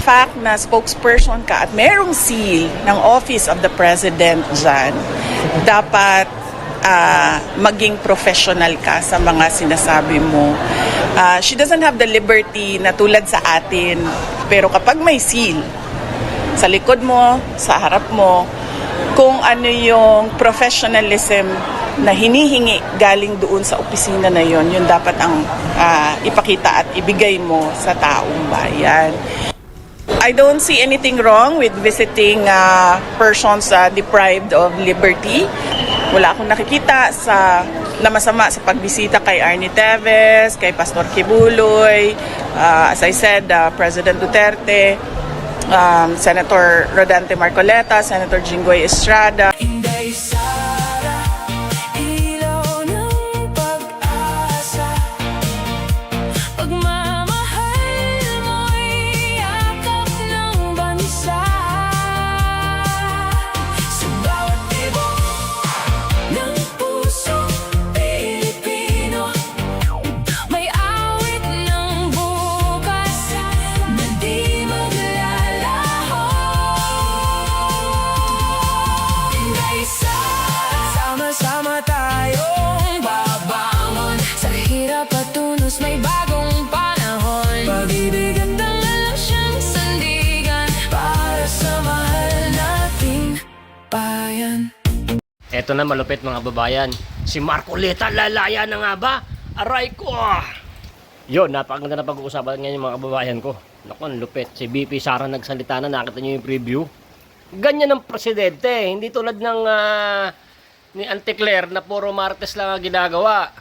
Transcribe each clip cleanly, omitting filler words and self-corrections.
fact na spokesperson ka at merong seal ng Office of the President dyan, dapat maging professional ka sa mga sinasabi mo. She doesn't have the liberty na tulad sa atin, pero kapag may seal, sa likod mo, sa harap mo, kung ano yung professionalism na hinihingi galing doon sa opisina na yon, yun dapat ang ipakita at ibigay mo sa taong bayan. I don't see anything wrong with visiting persons deprived of liberty. Wala akong nakikita na masama sa pagbisita kay Arnie Teves, kay Pastor Kibuloy, as I said, President Duterte, Senator Rodante Marcoleta, Senator Jinggoy Estrada. Eto na malupit mga babayan. Si Marcoleta lalaya na nga ba? Aray ko! Yun, napakaganda na pag-uusapan ngayon mga kababayan ko. Naku, ang lupit. Si BP Sara nagsalita na, nakita nyo yung preview. Ganyan ang presidente. Hindi tulad ng ni Auntie Claire na puro martes lang ang ginagawa.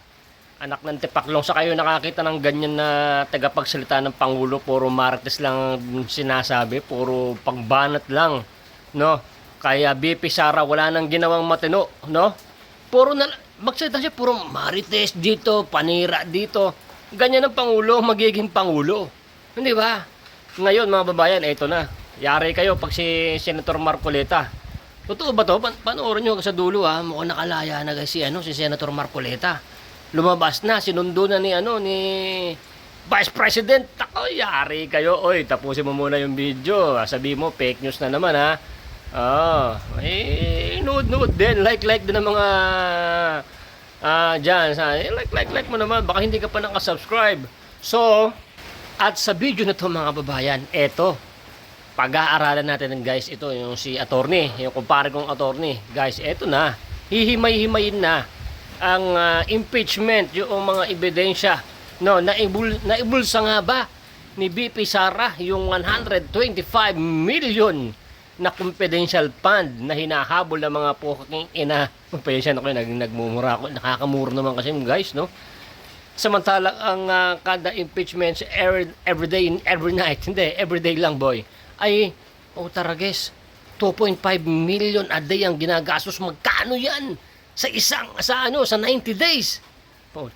Anak ng tipaklong sa kayo nakakita ng ganyan na tagapagsalita ng Pangulo. Puro martes lang sinasabi. Puro pagbanat lang. No? Kaya BP Sara wala nang ginawang matino, no? Puro na magsalita siya, puro marites dito, panira dito. Ganyan ang Pangulo, magiging Pangulo. Hindi ba? Ngayon mga babayan, eto na. Yari kayo pag si Senator Marcoleta. Totoo ba to? Panoorin nyo sa dulo ha. Mukhang nakalaya na guys si Senator Marcoleta. Lumabas na, sinundo na ni Vice President. Tako, yari kayo. Oy, tapusin mo muna yung video. Sabi mo, fake news na naman ha. Nood din, like din ng mga dyan, like mo naman, baka hindi ka pa nakasubscribe. So, at sa video na to mga babayan, eto, pag-aaralan natin guys, ito yung si attorney, yung kumpare kong attorney, guys, eto na, hihimay-himayin na ang impeachment, yung mga ebidensya, no, naibulsa nga ba ni BP Sara yung 125 million na confidential fund na hinahabol ng mga puking ina. Pasensya na ko, nagmumura ako. Nakakamura naman kasi guys, no? Samantalang ang kada impeachment every day and every night, hindi, every day lang boy, ay, tarages, 2.5 million a day ang ginagastos. Magkano yan? Sa 90 days.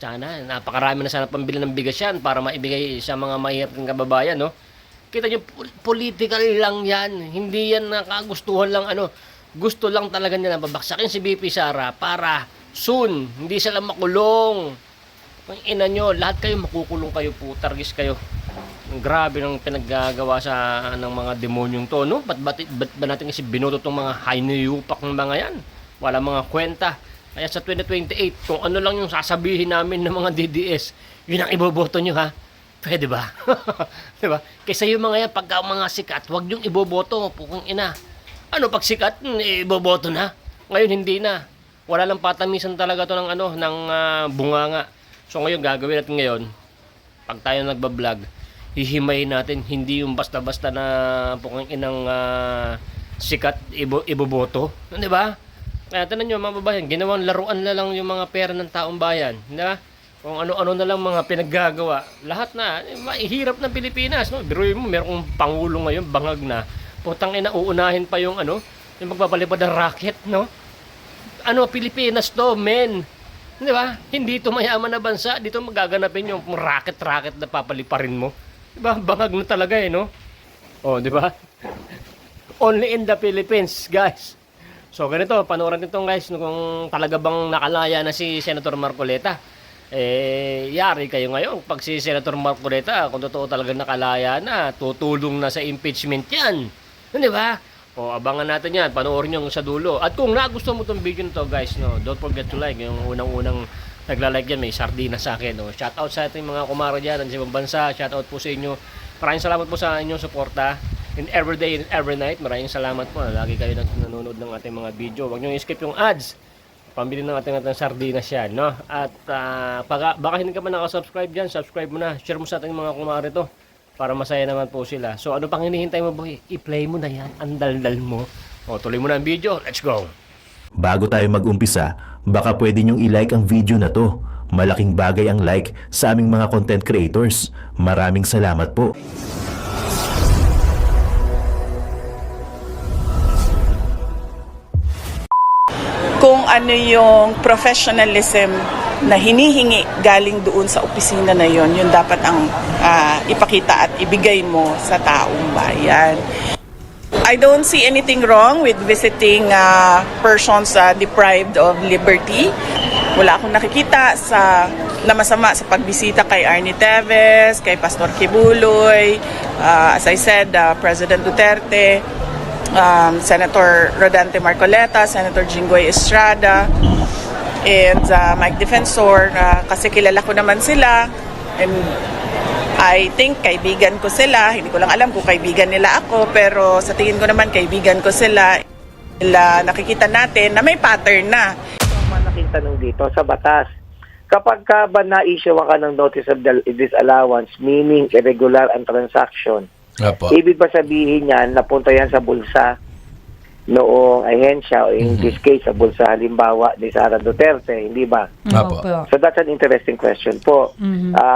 Sana, napakarami na sana pambili ng bigas yan para maibigay sa mga mahiraping kababayan, no? Kita nyo, political lang yan. Hindi yan nakagustuhan lang gusto lang talaga nila babaksakin si BP Sara para soon, hindi sila makulong. Ang ina nyo, lahat kayo makukulong kayo po, targis kayo. Grabe ng pinaggagawa ng mga demonyong to, no? Ba't ba natin kasi binoto tong mga hainiyupak ng mga yan? Wala mga kwenta. Kaya sa 2028, kung ano lang yung sasabihin namin ng mga DDS, yun ang iboboto nyo ha. Pwede ba? Diba? Kaysa yung mga yan, pagka mga sikat, huwag yung iboboto, pukong ina. Ano, pag sikat, iboboto na. Ngayon, hindi na. Wala lang patamisan talaga to ng bunganga. So ngayon, gagawin natin ngayon, pag tayo nagbablog, hihimayin natin, hindi yung basta-basta na pukong inang sikat, iboboto. Diba? Kaya tanan nyo, mga babayan, ginawang laruan na lang yung mga pera ng taong bayan. Diba? Kung ano-ano na lang mga pinaggagawa, lahat na, mahirap ng Pilipinas, no? Biruin mo, merong pangulo ngayon, bangag na, putang ina, uunahin pa yung yung magpapalipad ng racket, no? Pilipinas to, men. Di ba? Hindi ito mayaman na bansa, dito magaganapin yung racket na papaliparin mo. Di ba? Bangag na talaga no? Di ba? Only in the Philippines, guys. So, ganito, panoorin nito guys, kung talaga bang nakalaya na si Senator Marcoleta. Yari kayo ngayon. Pag si Senator Marcoleta, kung totoo talaga nakalaya na, tutulong na sa impeachment yan. Di ba? O, abangan natin yan. Panoorin nyo sa dulo. At kung nagustuhan mo itong video nito, guys, no, don't forget to like. Yung unang-unang nagla-like yan, may sardina sa akin. No? Shout out sa ating mga kumaro dyan, sa ibang bansa. Shout out po sa inyo. Maraming salamat po sa inyong suporta. In every day and every night, maraming salamat po. Lagi kayo nanonood ng ating mga video. Huwag nyo i-skip yung ads. Pambili ng ating sardinas yan, no? At baka hindi ka pa nakasubscribe dyan, subscribe mo na. Share mo sa ating mga kumare to para masaya naman po sila. So ano pang hinihintay mo, boy? I-play mo na yan. Ang daldal mo. O, tuloy mo na ang video. Let's go! Bago tayo mag-umpisa, baka pwede nyong i-like ang video na to. Malaking bagay ang like sa aming mga content creators. Maraming salamat po. Kung ano yung professionalism na hinihingi galing doon sa opisina na yon, yun dapat ang ipakita at ibigay mo sa taong bayan. I don't see anything wrong with visiting persons deprived of liberty. Wala akong nakikita na masama sa pagbisita kay Arnie Teves, kay Pastor Kibuloy, as I said, President Duterte, Senator Rodante Marcoleta, Senator Jinggoy Estrada, and Mike Defensor, kasi kilala ko naman sila, and I think kaibigan ko sila. Hindi ko lang alam kung kaibigan nila ako, pero sa tingin ko naman kaibigan ko sila. Nakikita natin na may pattern na. Ang malaking tanong dito sa batas, kapag ka ba na-issue ka ng notice of disallowance, meaning irregular ang transaction, Apo. ibig ba sabihin yan, napunta yan sa bulsa noong ahensya, o in this case, sa bulsa halimbawa ni Sara Duterte, hindi ba? Apo. So that's an interesting question po.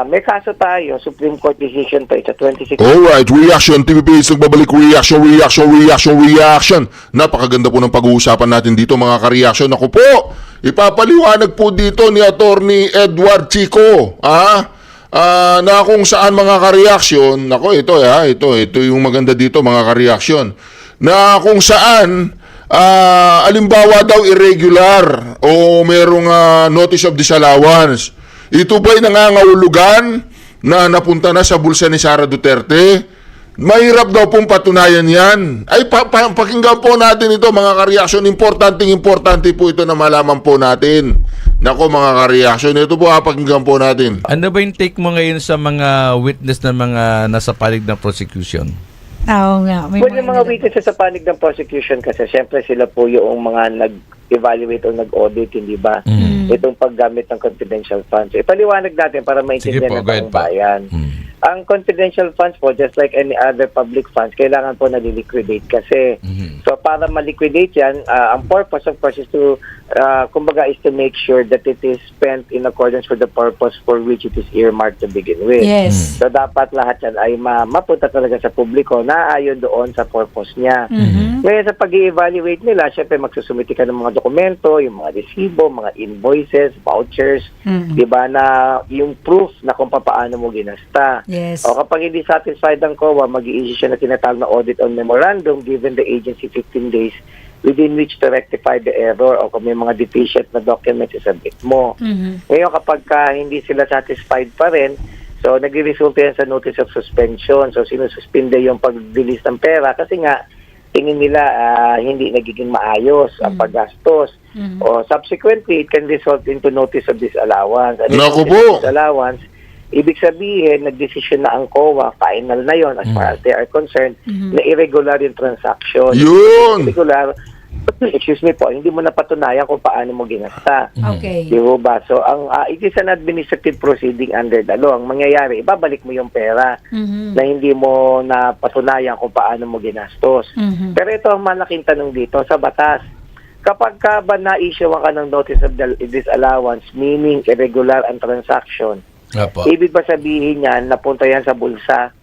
May kaso tayo, Supreme Court decision pa, it's a 26... Alright, reaction. TVP is nagbabalik. Reaction. Napakaganda po ng pag-uusapan natin dito, mga ka-reaction. Ako po, ipapaliwanag po dito ni Attorney Edward Chico. Na kung saan, mga ka-reaction, ito yung maganda dito, mga ka-reaction, na kung saan alimbawa daw irregular o merong notice of disallowance, ito ba'y nangangahulugan na napunta na sa bulsa ni Sara Duterte? Mahirap daw pong patunayan yan. Ay, pakinggan po natin ito, mga ka-reaction. Importante po ito na malaman po natin. Nako, mga ka-reaction, ito po, pakinggan po natin. Ano ba yung take mo ngayon sa mga witness na mga nasa palig ng prosecution? Oo nga. Well, yung mga witnesses sa panig ng prosecution kasi syempre sila po yung mga nag-evaluate o nag-audit, hindi ba? Itong paggamit ng confidential funds. Ipaliwanag natin para maintindihan ng taong bayan. Ang confidential funds po, just like any other public funds, kailangan po na-liquidate kasi. So para ma-liquidate yan, ang purpose of course is to, kumbaga is to make sure that it is spent in accordance with the purpose for which it is earmarked to begin with. Yes. So dapat lahat yan ay mapunta talaga sa publiko na ayon doon sa purpose niya. Ngayon sa pag-i-evaluate nila, syempre magsusumiti ka ng mga dokumento, yung mga resibo, mga invoices, vouchers, di ba, na yung proof na kung paano mo ginasta. Yes. O kapag hindi satisfied ang COA, mag-i-issue siya na tinatawag na audit on memorandum given the agency 15 days within which to rectify the error o kung may mga deficient na documents isabit mo. Ngayon kapag hindi sila satisfied pa rin, so nag-resulta yan sa notice of suspension. So sinususpinde yung pag-release ng pera kasi nga tingin nila hindi nagiging maayos ang paggastos. O subsequently, it can result into notice of disallowance. Naku po! Notice of disallowance, ibig sabihin, nagdesisyon na ang COA, final na yon as far as they are concerned, na irregular yung transaction. Yun! Irregular, excuse me po, hindi mo napatunayan kung paano mo ginasta. Okay. Di ba? So, it is an administrative proceeding under the law. Ang mangyayari, ibabalik mo yung pera na hindi mo napatunayan kung paano mo ginastos. Pero ito ang malaking tanong dito sa batas. Kapag ka ba na-issue ka ng notice of disallowance, meaning irregular ang transaction, Apo. ibig ba sabihin yan, napunta yan sa bulsa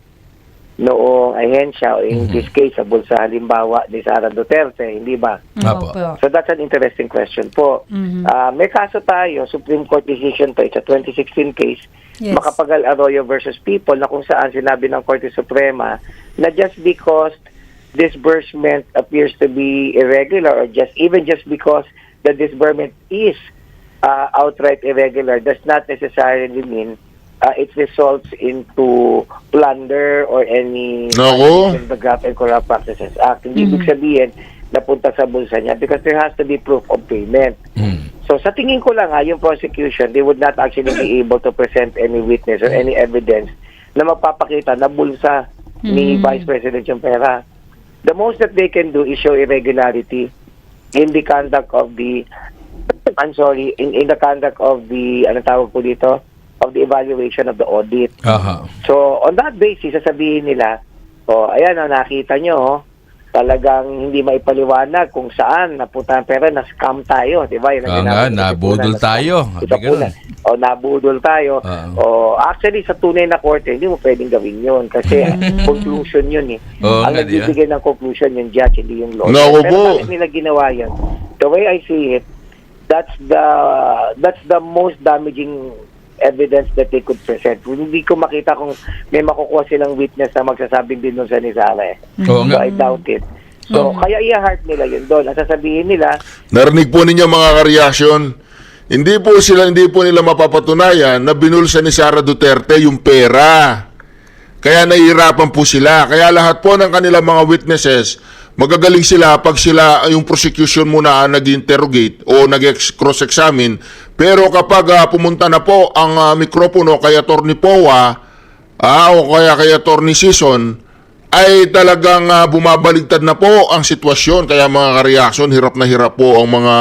noong ahensya, o in this case, sa bulsa halimbawa ni Sara Duterte, hindi ba? Apo. So that's an interesting question po. May kaso tayo, Supreme Court decision pa, it's a 2016 case, Yes. Macapagal Arroyo versus People, na kung saan sinabi ng Korte Suprema na just because disbursement appears to be irregular or just because the disbursement is outright irregular does not necessarily mean it results into plunder or any Nako. violation of the Graft and Corrupt Practices Act. Hindi ibig sabihin napunta sa bulsa niya because there has to be proof of payment. So sa tingin ko lang yung prosecution, they would not actually be able to present any witness or any evidence na magpapakita na bulsa ni Vice President yung pera. The most that they can do is show irregularity in the conduct of the in the conduct of the ano tawag po dito, of the evaluation of the audit. Aha. So, on that basis, sasabihin nila, ayan, nakita nyo, talagang hindi maipaliwanag kung saan napunta ang pera, na-scam tayo, di ba? Nabudol tayo. Nabudol tayo. Actually, sa tunay na korte, hindi mo pwedeng gawin yun kasi conclusion yun eh. Ang nagbibigay ng conclusion yung judge, hindi yung lawyer. Naku Pero po. bakit nila ginawa yun? The way I see it, that's the most damaging evidence that they could present. Hindi ko makita kung may makukuha silang witness na magsasabing din nun sa Nizara eh. Oo So nga. I doubt it. So kaya i-heart nila yun doon. Ang sasabihin nila, Narinig po ninyo mga ka-reaction, hindi po nila mapapatunayan na binulsa ni Sara Duterte yung pera. Kaya nahihirapan po sila. Kaya lahat po ng kanilang mga witnesses, magagaling sila pag sila yung prosecution muna nag-interrogate o nag-cross-examine. Pero kapag pumunta na po ang mikropono kay Atty. Powa o kaya kay Atty. Sison, ay talagang bumabaligtad na po ang sitwasyon. Kaya mga ka-reaction, hirap na hirap po ang mga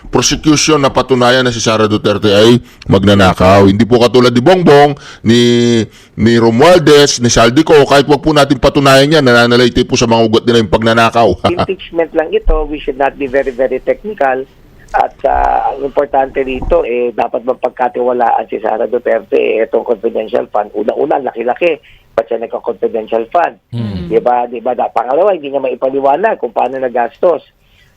prosecution na patunayan na si Sara Duterte ay magnanakaw. Hindi po katulad ni Bongbong, ni Romualdez, ni Saldico, kahit wag po natin patunayan yan, nananalaytay po sa mga ugat nila yung pagnanakaw. impeachment lang ito, we should not be very, very technical. At ang importante rito, dapat mapagkatiwalaan si Sara Duterte itong confidential fund. Una-una, laki-laki. Ba't siya nagka-confidential fund? Diba? Pangalawa, hindi niya maipaliwanag kung paano nagastos.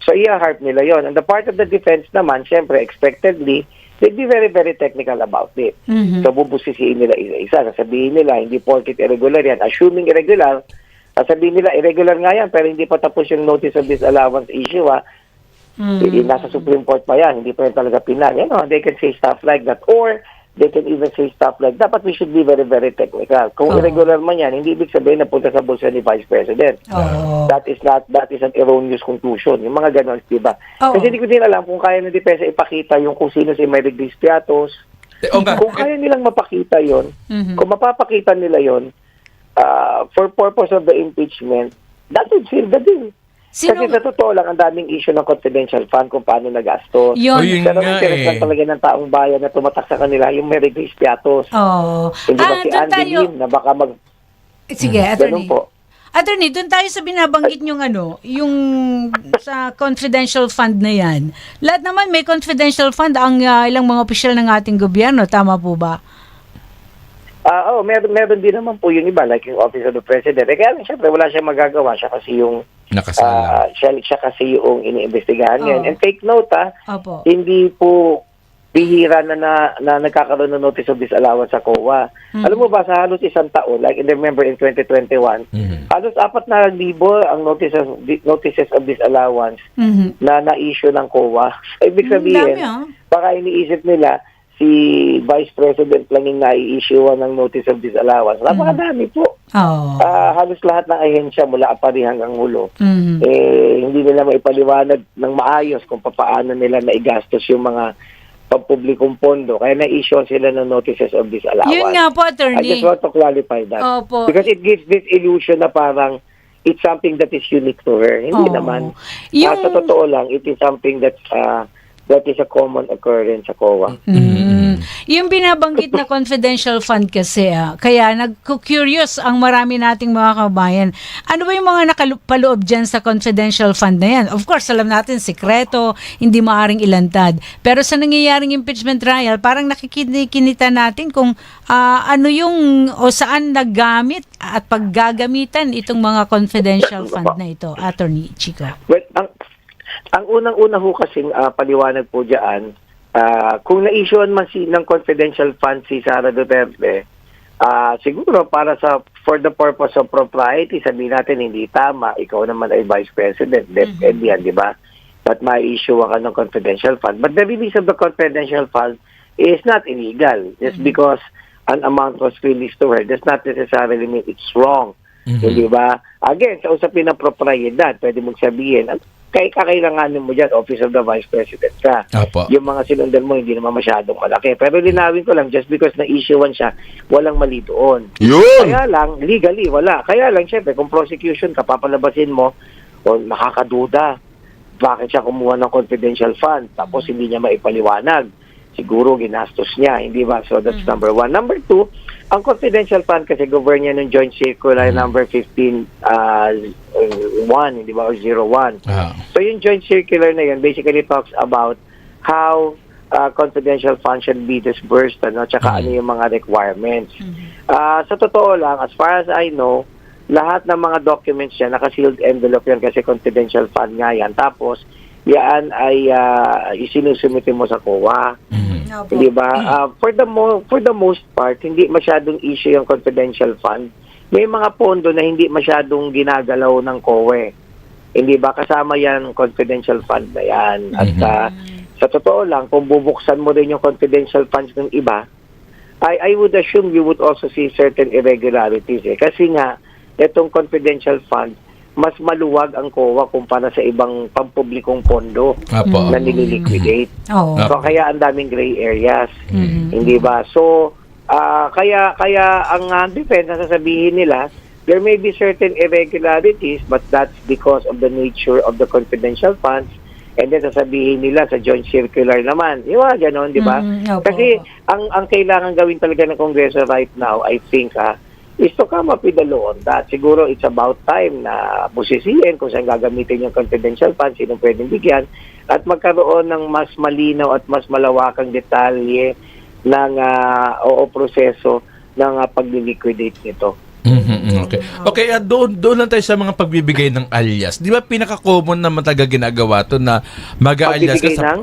So, i-heart nila yon. And the part of the defense naman, syempre, expectedly, they'd be very, very technical about it. So, bubusisiin nila isa-isa. Sasabihin nila, hindi porket irregular yan. Assuming irregular, sasabihin nila, irregular nga yan, pero hindi pa tapos yung notice of disallowance issue, nasa Supreme Court pa yan, hindi pa yan talaga pinal. They can say stuff like that. Or, they can even say stuff like that. But we should be very, very technical. Kung irregular man yan, hindi ibig sabihin na punta sa bulsa ni Vice President. That is an erroneous conclusion. Yung mga ganon, diba? Kasi hindi ko din alam kung kaya ng depensa ipakita yung kung sino si Merrick Dispiatos. Kung kaya nilang mapakita yon, kung mapapakita nila yon, for purpose of the impeachment, that would seal the deal. Kasi sa totoo lang, ang daming issue ng confidential fund kung paano nagastos. Yun Pero nga interest lang talaga ng taong bayan na tumatak sa kanila yung Merrick Dispiatos. Hindi ba si Andy Lim na baka Sige, ganun attorney. po. Attorney, doon tayo sa binabanggit yung yung sa confidential fund na yan. Lahat naman may confidential fund ang ilang mga opisyal ng ating gobyerno. Tama po ba? Meron din naman po yung iba, like yung Office of the President. Kaya siyempre, wala siyang magagawa. Siya kasi yung nakasala. siya kasi yung iniimbestigahan ngayon. And take note, Opo. hindi po bihira na nagkakaroon ng notice of disallowance sa COA. Alam mo ba, sa halos isang taon, like remember in 2021, halos 4,000 ang notices of disallowance na na-issue ng COA. Ibig sabihin, Dami, baka iniisip nila, si Vice President lang yung nai-issue ng notice of disallowance. Napakadami po. Halos lahat ng ahensya mula apari hanggang hulo. Hindi nila maipaliwanag ng maayos kung paano nila naigastos yung mga pampublikong pondo. Kaya na-issue sila ng notices of disallowance. Yun nga po, I attorney. just want to clarify that. Opo. Because it gives this illusion na parang it's something that is unique to her. Hindi naman. Sa totoo lang, it is something that is a common occurrence sa COA. Yung binabanggit na confidential fund kasi, kaya nagku-curious ang marami nating mga kabayan. Ano ba yung mga nakapaloob dyan sa confidential fund na yan? Of course, alam natin, sekreto, hindi maaring ilantad. Pero sa nangyayaring impeachment trial, parang nakikinita natin kung ano yung o saan naggamit at paggagamitan itong mga confidential fund na ito, Attorney Chico. Well, ang unang-una ho kasing paliwanag po dyan, kung na-issuean man ng confidential fund si Sara Duterte, siguro for the purpose of propriety, sabihin natin hindi tama, ikaw naman ay Vice President, DepEd yan, di ba? that ma-issue ka ng confidential fund. But the release of the confidential fund is not illegal. Just because an amount was released to her does not necessarily mean it's wrong. Hindi ba? Again, sa usapin ng propriedad, pwede mong sabihin, kakailanganin mo dyan, Office of the Vice President ka. Apo. Yung mga sinundan mo, hindi naman masyadong malaki. Pero linawin ko lang, just because na-issuean siya, walang mali doon. Yun! Kaya lang, legally, wala. Kaya lang, syempre, kung prosecution ka, papalabasin mo, o nakakaduda, bakit siya kumuha ng confidential fund, tapos hindi niya maipaliwanag. Siguro, ginastos niya, hindi ba? So, that's number one. Number two, ang confidential fund kasi govern niya ng Joint Circular number 15, 1, hindi ba? Or 01. So, yung Joint Circular na yun basically talks about how confidential funds should be disbursed, ano, tsaka ano yung mga requirements. Sa totoo lang, as far as I know, lahat ng mga documents yan, naka-sealed envelope yan kasi confidential fund nga yan. Tapos, yan ay isinusumite mo sa COA. Hindi ba? For the most part, hindi masyadong issue yung confidential fund. May mga pondo na hindi masyadong ginagalaw ng COA. Hindi ba? Kasama yan confidential fund na yan. At sa totoo lang, kung bubuksan mo rin yung confidential funds ng iba, I would assume you would also see certain irregularities. Kasi nga, itong confidential fund, mas maluwag ang COA kumpara sa ibang pampublikong pondo na nililiquidate. So kaya ang daming gray areas. Hindi ba? So kaya ang defense sasabihin nila, there may be certain irregularities but that's because of the nature of the confidential funds. And then sasabihin nila sa Joint Circular naman. Yung mga ganon, di ba? Kasi ang kailangan gawin talaga ng Kongreso right now, I think, is to come up with a law on that. Siguro it's about time na busisiin kung saan gagamitin yung confidential funds, sinong pwedeng bigyan, at magkaroon ng mas malinaw at mas malawakang detalye ng proseso ng pagliliquidate nito. Okay, doon lang tayo sa mga pagbibigay ng alias. Di ba pinaka-common naman talaga ginagawa to na mag-alias ka sa...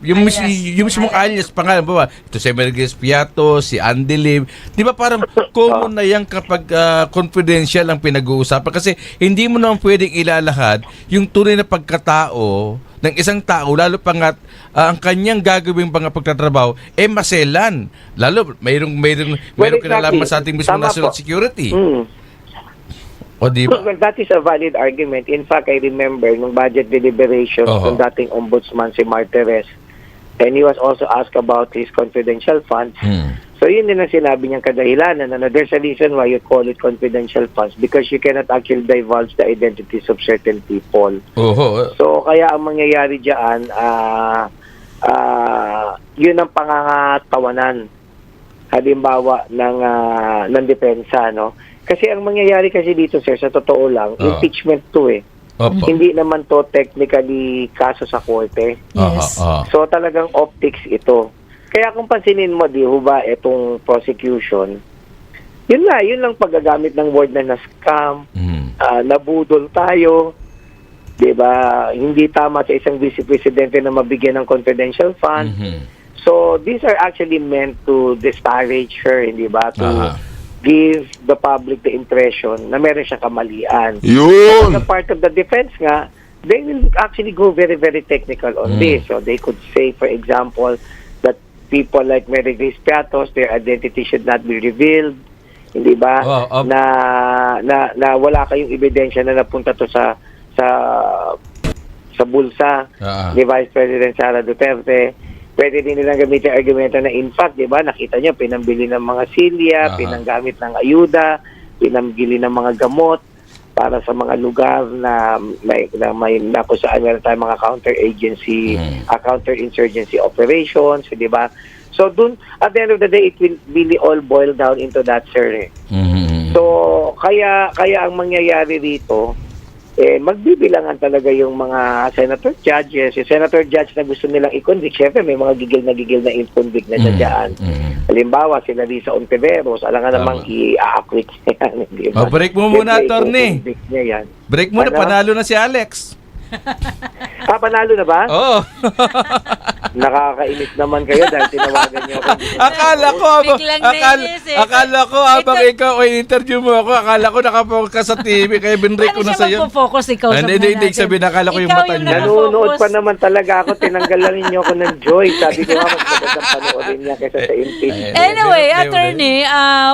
Yung mismong alias, pangalan ba? Ito si Merguez Piato, si Andy Lim. Di ba parang common na yan kapag confidential ang pinag-uusapan? Kasi hindi mo naman pwedeng ilalahad yung tunay na pagkatao ng isang tao, lalo pa nga ang kanyang gagawing mga pagtatrabaho, maselan. Lalo, mayroong kinalaman sa ating mismo national security. O di ba? Well, that is a valid argument. In fact, I remember nung budget deliberations ng dating ombudsman si Martires, and he was also asked about his confidential funds. So yun din ang sinabi niyang kadahilanan. There's a reason why you call it confidential funds because you cannot actually divulge the identities of certain people. So kaya ang mangyayari dyan, yun ang pangangatawanan halimbawa ng depensa, no? Kasi ang mangyayari kasi dito, sir, sa totoo lang, impeachment to Hindi naman to technically kaso sa korte. So talagang optics ito. Kaya kung pansinin mo, di ho ba, itong prosecution, yun lang paggagamit ng word na scam, nabudol tayo, di ba, hindi tama sa isang vice presidente na mabigyan ng confidential fund. So these are actually meant to disparage her, hindi ba, to give the public the impression na meron siyang kamalian. Yun! So, as a part of the defense nga, they will actually go very, very technical on this. So they could say, for example, that people like Mary Grace Piatos, their identity should not be revealed. Hindi ba? Na wala kayong ebidensya na napunta to sa bulsa ni Vice President Sara Duterte. Pwede din nilang gamitin argumento na in fact, di ba, nakita niyo, pinambili ng mga silya, pinanggamit ng ayuda, pinambili ng mga gamot para sa mga lugar na may kung saan meron tayong mga counter-insurgency operations, di ba? So, dun, at the end of the day, it will really all boil down into that, sir. So, kaya ang mangyayari dito, magbibilangan talaga yung mga senator judges. Yung senator judge na gusto nilang i-convict, syempre may mga gigil na i-convict na dyan. Halimbawa, sila Risa Ontiveros, alam nga namang i-acquit niya yan. Break mo muna, attorney. Break muna, panalo na si Alex. Panalo na ba? Oo. Nakakainis naman kayo dahil tinawagan niyo ako. Akala ko habang Biglang akala, nainis eh. akala ko habang ikaw ay interview mo ako, akala ko nakapokus ka sa TV kaya binrek ko na sa iyo. magpo-focus ikaw sa Hindi sabihin, akala ko yung Ikaw mata yung niya. Nanonood pa naman talaga ako. Tinanggalan niyo ako ng joy. Sabi ko nga, mas magandang panoorin niya kaysa sa impeachment. Anyway, attorney,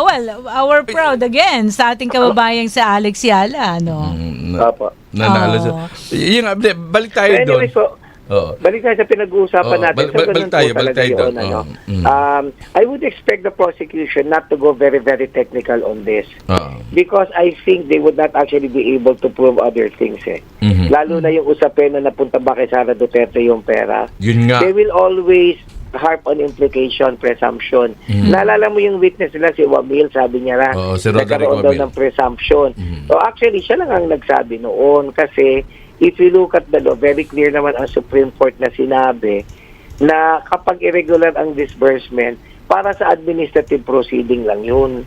well, our proud again sa ating kababayang si Alex Yala, ano. Opo. Nanalo siya. Oo. Yun, balik tayo So doon. anyway, so, Oo. balik tayo sa pinag-uusapan Oo, natin. balik tayo yun, doon. ano. Oo. I would expect the prosecution not to go very, very technical on this. Oo. Because I think they would not actually be able to prove other things eh. Mhm. Lalo na yung usapin na napunta ba kay Sara Duterte yung pera. Yun nga. They will always harp on implication, presumption. Naalala mo yung witness nila, si Wamil, sabi niya lang, Oo, si Roderick nagkaroon daw Wamil. ng presumption. So actually, siya lang ang nagsabi noon kasi if you look at the law, very clear naman ang Supreme Court na sinabi na kapag irregular ang disbursement, para sa administrative proceeding lang yun.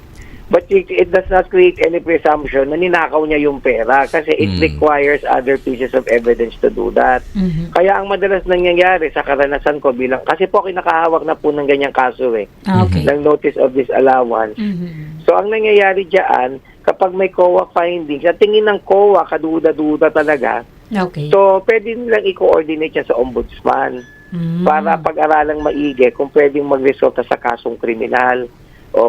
But it does not create any presumption na ninakaw niya yung pera kasi it requires other pieces of evidence to do that. Kaya ang madalas nangyayari sa karanasan ko bilang, kasi po kinakahawak na po ng ganyang kaso Okay. ng notice of disallowance. So ang nangyayari dyan, kapag may COA findings, sa tingin ng COA, kaduda-duda talaga, Okay. so pwede nilang i-coordinate siya sa ombudsman para pag-aralang maigi kung pwedeng magresulta sa kasong kriminal.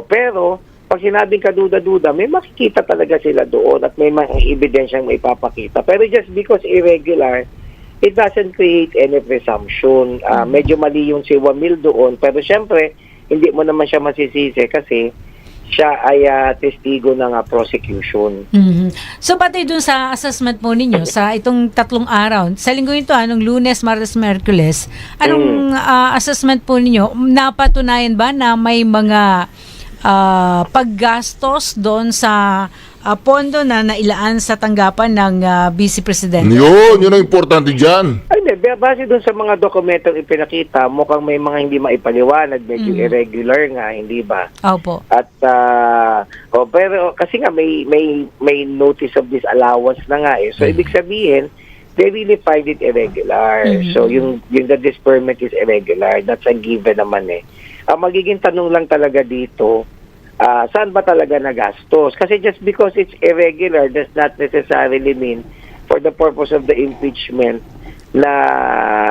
Pero pag sinabing kaduda-duda, may makikita talaga sila doon at may mga ebidensyang may papakita. Pero just because irregular, it doesn't create any presumption. Medyo mali yung si Wamil doon, pero syempre, hindi mo naman siya masisisi kasi siya ay testigo ng prosecution. So pati dun sa assessment po ninyo sa itong 3 araw, sa linggo ito, anong Lunes, Martes, Merkules, anong assessment po ninyo? Napatunayan ba na may mga paggastos doon sa pondo na nailaan sa tanggapan ng Vice President? Yun ang importante dyan. Ay, hindi. Base doon sa mga dokumentong ipinakita, mukhang may mga hindi maipaliwanag, medyo irregular nga, hindi ba? Opo. At pero kasi nga may notice of disallowance na nga eh. So ibig sabihin, they really find it irregular. So yung the disbursement is irregular. That's a given naman eh. Ang magiging tanong lang talaga dito, saan ba talaga nagastos? Kasi just because it's irregular does not necessarily mean for the purpose of the impeachment na,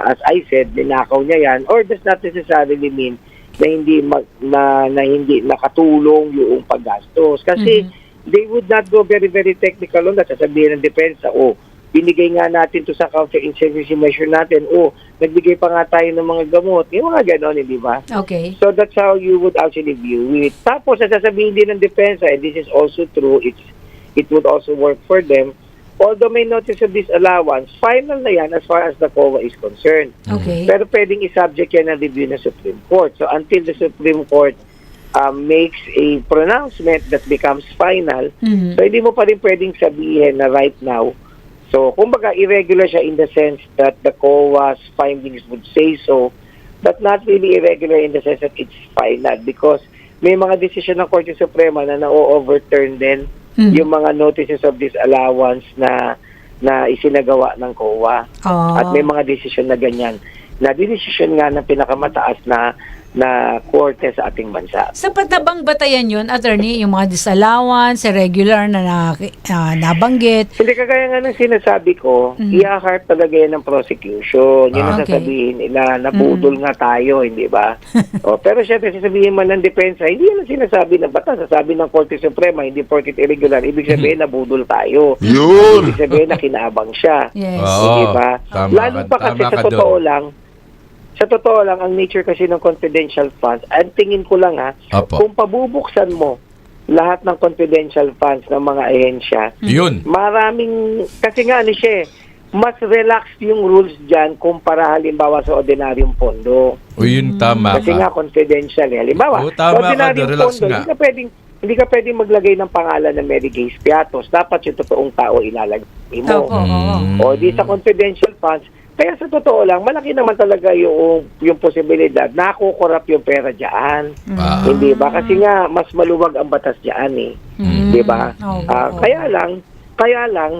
as I said, ninakaw niya yan, or does not necessarily mean na hindi nakatulong yung paggastos. Kasi they would not go very, very technical on that. Sasabihin ng depensa, binigay nga natin to sa counter-insurgency measure natin. Nagbigay pa nga tayo ng mga gamot. Yung mga ganon, hindi ba? Okay. So that's how you would actually view it. Tapos, sasabihin din ng depensa, and this is also true, it would also work for them, although may notice of disallowance, final na yan as far as the COA is concerned. Okay. Pero pwedeng i-subject yan ng review ng Supreme Court. So until the Supreme Court makes a pronouncement that becomes final, so hindi mo pa rin pwedeng sabihin na right now. So, kumbaga, irregular siya in the sense that the COA's findings would say so, but not really irregular in the sense that it's final because may mga decision ng Korte Suprema na na-overturn din yung mga notices of disallowance na isinagawa ng COA. At may mga decision na ganyan. Na decision nga ng pinakamataas na korte sa ating bansa. Sapat na bang batayan yun, attorney, yung mga disallowance, irregular na nabanggit? Hindi kagaya nga ng sinasabi ko, i-harp talaga yan ng prosecution. Yun ang Okay. sasabihin nila, nabudol nga tayo, hindi ba? Pero syempre, sasabihin man ng depensa, hindi yan ang sinasabi ng batas. Sasabi ng Korte Suprema, hindi porket irregular. Ibig sabihin, nabudol tayo. Yun. Ibig sabihin, na kinabang siya. Yes. Hindi ba? Tama Lalo pa kasi tama sa ka totoo lang, ang nature kasi ng confidential funds, ang tingin ko lang Opo. kung pabubuksan mo lahat ng confidential funds ng mga ahensya, Yun. maraming, kasi nga mas relaxed yung rules dyan kumpara halimbawa sa ordinaryong pondo. Yun, tama Kasi nga ka. confidential Halimbawa, Oo, tama sa ka, ordinaryong relax pondo, nga. hindi ka pwedeng maglagay ng pangalan ng Mary Gay Piatos. Dapat yung totoong tao ilalagay mo. Opo. O di sa confidential funds, kaya sa totoo lang, malaki naman talaga yung posibilidad na kukurap yung pera dyan. Hindi ba? Kasi nga, mas maluwag ang batas dyan eh. Di ba? Oo. Kaya lang,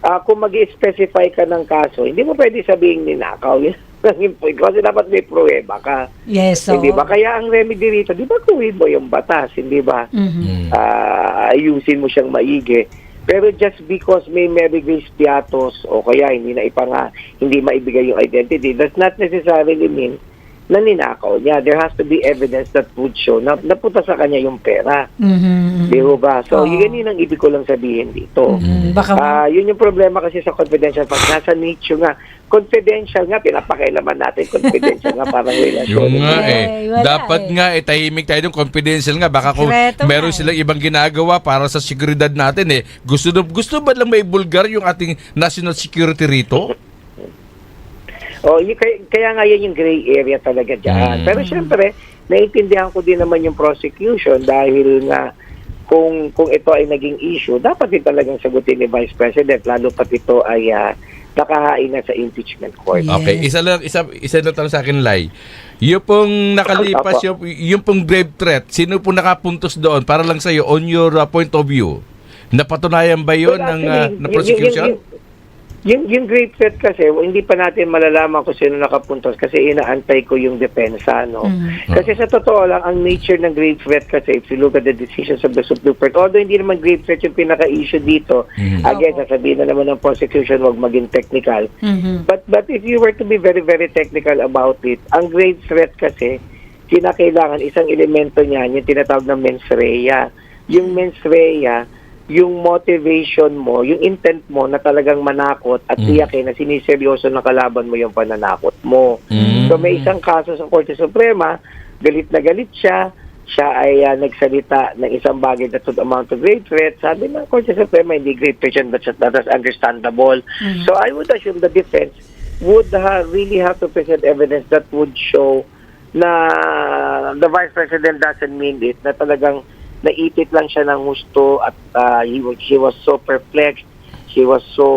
kung mag-specify ka ng kaso, hindi mo pwede sabihin ninakaw. Yun ang point. Kasi dapat may pruweba ka. Yes, so. Hindi ba? Kaya ang remedy rito, di ba kuwin mo yung batas? Hindi ba? Ayusin mo siyang maigi. Pero just because may Mary Grace Piatos o kaya hindi maibigay yung identity, does not necessarily mean na ninakaw niya. There has to be evidence that would show na napunta sa kanya yung pera. Di ba? So, yun ang ibig ko lang sabihin dito. Baka Yun yung problema kasi sa confidential funds. Nasa nature nga. Confidential nga, pinapakailaman natin. Confidential nga, parang relasyon. Yung nga Wala dapat nga tahimik tayo ng confidential nga. Baka kung Sikreto meron nga silang ibang ginagawa para sa seguridad natin Gusto ba lang may bulgar yung ating national security rito? Kaya nga yan yung gray area talaga dyan. Pero syempre, naiintindihan ko din naman yung prosecution dahil nga kung ito ay naging issue, dapat din talagang sagutin ni Vice President, lalo pat ito ay nakahain na sa impeachment court. Yes. Okay, isa na tanong sa akin, Lai. Yung pong nakalipas, yung pong grave threat, sino pong nakapuntos doon para lang sa'yo, on your point of view? Napatunayan ba yun ng prosecution? Yung grave threat kasi, hindi pa natin malalaman kung sino nakapuntos kasi inaantay ko yung depensa, no? Kasi sa totoo lang, ang nature ng grave threat kasi, if you look at the decisions of the Supreme Court, although hindi naman grave threat yung pinaka-issue dito, again, sasabihin na naman ng prosecution, wag maging technical. But if you were to be very, very technical about it, ang grave threat kasi, kinakailangan isang elemento niyan, yung tinatawag na mens rea. Yung mens rea, yung motivation mo, yung intent mo na talagang manakot at tiyakin na siniseryoso ng kalaban mo yung pananakot mo. So may isang kaso sa Korte Suprema, galit na galit siya ay nagsalita ng isang bagay that would amount to grave threat. Sabi ng Korte Suprema, hindi grave threat yun, that's understandable. So I would assume the defense would really have to present evidence that would show na the Vice President doesn't mean it, na talagang naipit lang siya ng gusto at she was so perplexed, she was so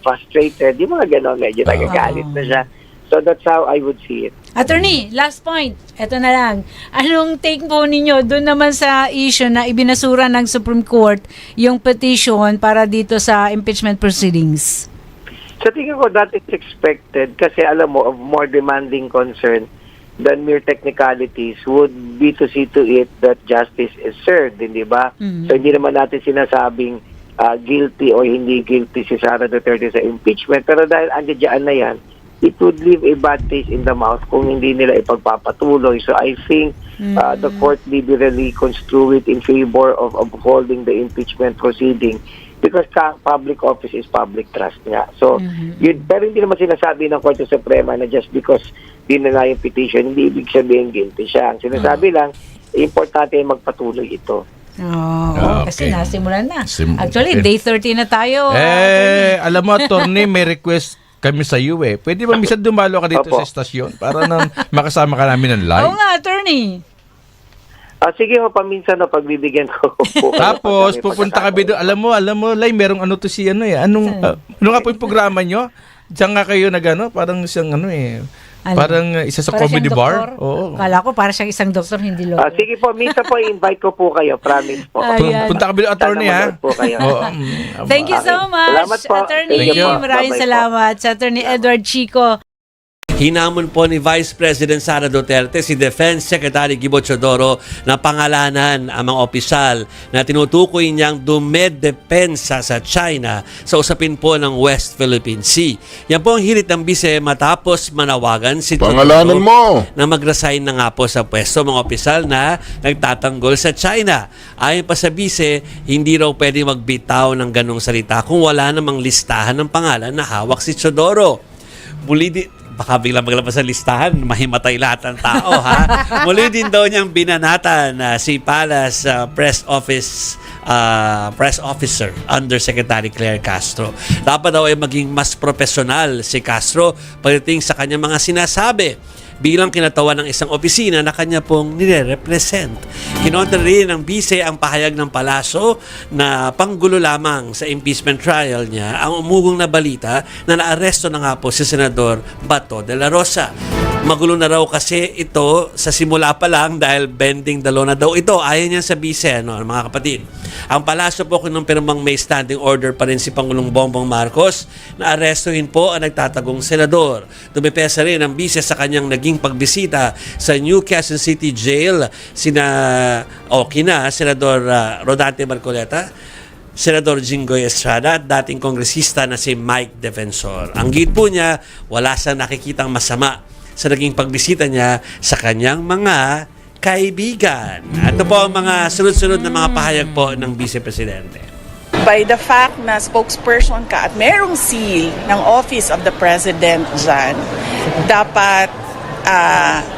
frustrated, yung mga gano'n, medyo nagagalit na siya. So that's how I would see it. Attorney, last point. Ito na lang. Anong take po ninyo doon naman sa issue na ibinasura ng Supreme Court yung petition para dito sa impeachment proceedings? Sa tingin ko, that is expected kasi alam mo, of more demanding concern than mere technicalities would be to see to it that justice is served, hindi ba? So hindi naman natin sinasabing guilty o hindi guilty si Sara Duterte sa impeachment, pero dahil andiyan na yan, it would leave a bad taste in the mouth kung hindi nila ipagpapatuloy. So I think the court liberally construe it in favor of upholding the impeachment proceeding because public office is public trust nga. So, pero hindi naman sinasabi ng Korte Suprema na just because dinala yung petition, hindi ibig sabihin guilty siya. Ang sinasabi lang, importante magpatuloy ito. Kasi Okay. nasimulan na. Actually, day 30 na tayo. Alam mo, attorney, may request kami sa iyo Pwede ba minsan dumalo ka dito Opo. sa estasyon para nang makasama ka namin ng live? Oo nga, attorney. Sige ho, paminsan na pagbibigyan ko po. Tapos, pupunta ka doon. Alam mo, Lai, merong ano to si ano ano nga po yung programa nyo? Diyan nga kayo parang isang parang isa sa Para comedy siyang bar. doktor. Oo. Kala ko para siyang isang doktor, hindi lawyer. Sige po, minsan po invite ko po kayo, promise po. Ayan. Punta ka doon, attorney, Sana ha? manood po kayo. Oo. Thank you so much, Salamat po. attorney. Thank you po. Maraming Bye-bye po. salamat sa attorney Edward Chico. Hinamon po ni Vice President Sara Duterte si Defense Secretary Gibo Teodoro na pangalanan ang mga opisyal na tinutukoy niyang dumedepensa sa China sa usapin po ng West Philippine Sea. Yan po ang hirit ng bise matapos manawagan si Pangalanan mo! na mag-resign na nga po sa pwesto mga opisyal na nagtatanggol sa China. Ayon pa sa bise, hindi raw pwede magbitaw ng ganong salita kung wala namang listahan ng pangalan na hawak si Teodoro. Baka biglang maglabas sa listahan, mahimatay lahat ng tao, ha? Muli din daw niyang binanatan si Palace Press Officer Undersecretary Claire Castro. Dapat daw ay maging mas profesional si Castro pagdating sa kanyang mga sinasabi bilang kinatawan ng isang opisina na kanya pong nire-represent. Kinontra rin ng bise ang pahayag ng palasyo na panggulo lamang sa impeachment trial niya ang umugong na balita na naaresto na nga po si Senador Bato de la Rosa. Magulo na raw kasi ito sa simula pa lang dahil bending the law na daw ito. Ayon yan sa bise, mga kapatid. Ang palasyo po kinumpirmang may standing order pa rin si Pangulong Bongbong Marcos na arestuhin po ang nagtatagong senador. Dumipesa rin ang bise sa kanyang naging pagbisita sa New Quezon City Jail kina Senador Rodante Marcoleta, Senador Jinggoy Estrada at dating kongresista na si Mike Defensor. Ang gid po niya, wala siyang nakikitang masama sa naging pagbisita niya sa kanyang mga kaibigan. Ito po ang mga sunod-sunod na mga pahayag po ng Vice Presidente. By the fact na spokesperson ka at merong seal ng Office of the President dyan, dapat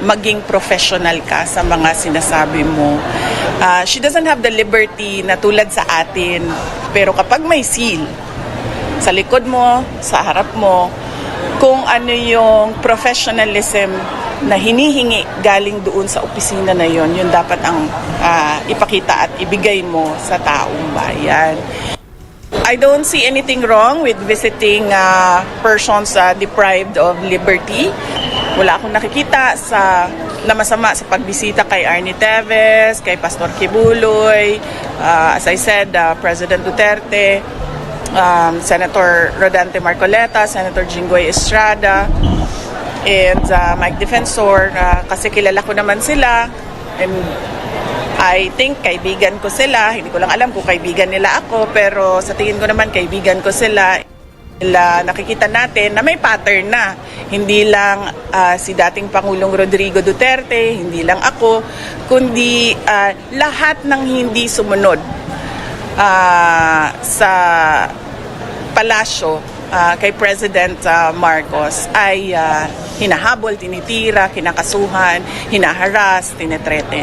maging professional ka sa mga sinasabi mo. She doesn't have the liberty na tulad sa atin, pero kapag may seal sa likod mo, sa harap mo, kung ano yung professionalism na hinihingi galing doon sa opisina na yon, yun dapat ang ipakita at ibigay mo sa taong bayan. I don't see anything wrong with visiting persons deprived of liberty. Wala akong nakikita na masama sa pagbisita kay Arnie Teves, kay Pastor Kibuloy, as I said, President Duterte, Senator Rodante Marcoleta, Senator Jinggoy Estrada, and Mike Defensor, kasi kilala ko naman sila, and I think kaibigan ko sila. Hindi ko lang alam kung kaibigan nila ako, pero sa tingin ko naman kaibigan ko sila. Nakikita natin na may pattern na. Hindi lang si dating Pangulong Rodrigo Duterte, hindi lang ako, kundi lahat ng hindi sumunod sa palasyo kay President Marcos ay hinahabol, tinitira, kinakasuhan, hinaharas, tinetrete.